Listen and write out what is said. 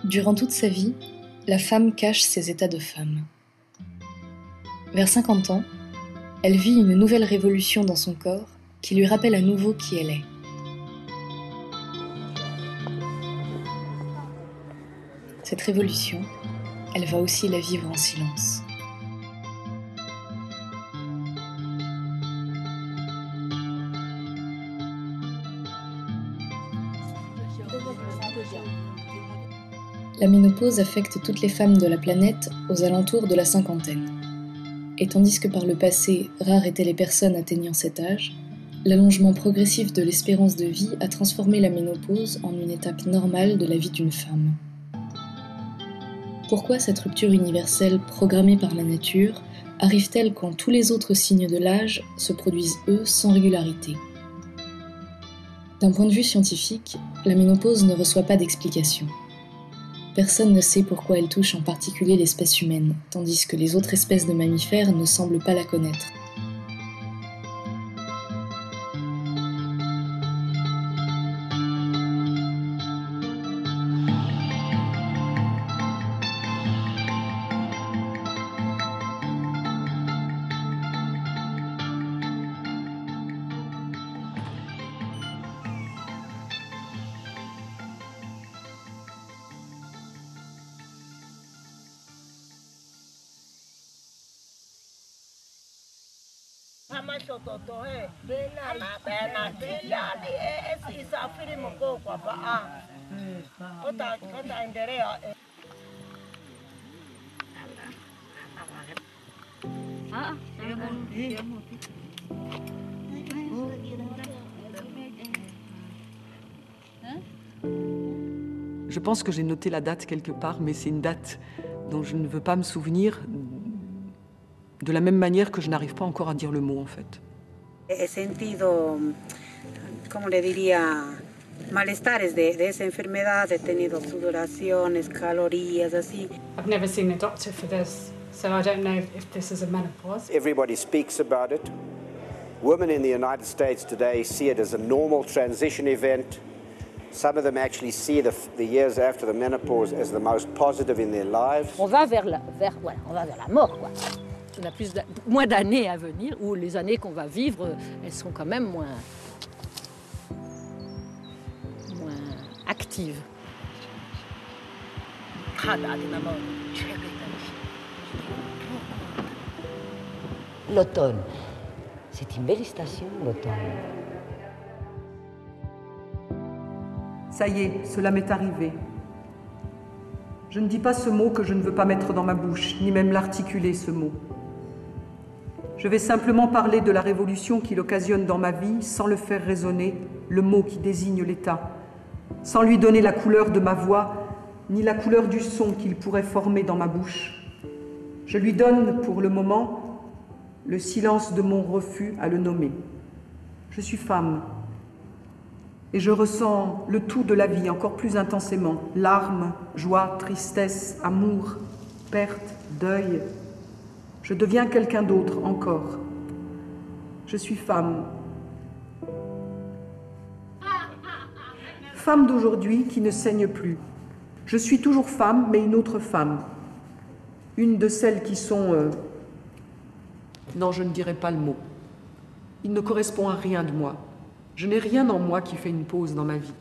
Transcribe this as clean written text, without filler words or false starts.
Durant toute sa vie, la femme cache ses états de femme. Vers 50 ans, elle vit une nouvelle révolution dans son corps qui lui rappelle à nouveau qui elle est. Cette révolution, elle va aussi la vivre en silence. La ménopause affecte toutes les femmes de la planète aux alentours de la cinquantaine. Et tandis que par le passé, rares étaient les personnes atteignant cet âge, l'allongement progressif de l'espérance de vie a transformé la ménopause en une étape normale de la vie d'une femme. Pourquoi cette rupture universelle programmée par la nature arrive-t-elle quand tous les autres signes de l'âge se produisent, eux, sans régularité ? D'un point de vue scientifique, la ménopause ne reçoit pas d'explication. Personne ne sait pourquoi elle touche en particulier l'espèce humaine, tandis que les autres espèces de mammifères ne semblent pas la connaître. Je pense que j'ai noté la date quelque part, mais c'est une date dont je ne veux pas me souvenir de la même manière que je n'arrive pas encore à dire le mot, en fait. He sentido, como le diría, malestares de esa enfermedad. He tenido sudoraciones, calorías, así. I've never seen a doctor for this, so I don't know if this is a menopause. Everybody speaks about it. Women in the United States today see it as a normal transition event. Some of them actually see the years after the menopause as the most positive in their lives. On va vers la mort, quoi. On a moins d'années à venir, ou les années qu'on va vivre, elles sont quand même moins actives. L'automne, c'est une belle station, l'automne. Ça y est, cela m'est arrivé. Je ne dis pas ce mot que je ne veux pas mettre dans ma bouche, ni même l'articuler, ce mot. Je vais simplement parler de la révolution qu'il occasionne dans ma vie sans le faire résonner, le mot qui désigne l'état, sans lui donner la couleur de ma voix, ni la couleur du son qu'il pourrait former dans ma bouche. Je lui donne, pour le moment, le silence de mon refus à le nommer. Je suis femme, et je ressens le tout de la vie encore plus intensément, larmes, joie, tristesse, amour, perte, deuil. Je deviens quelqu'un d'autre encore. Je suis femme. Femme d'aujourd'hui qui ne saigne plus. Je suis toujours femme, mais une autre femme. Une de celles qui sont... Non, je ne dirai pas le mot. Il ne correspond à rien de moi. Je n'ai rien en moi qui fait une pause dans ma vie.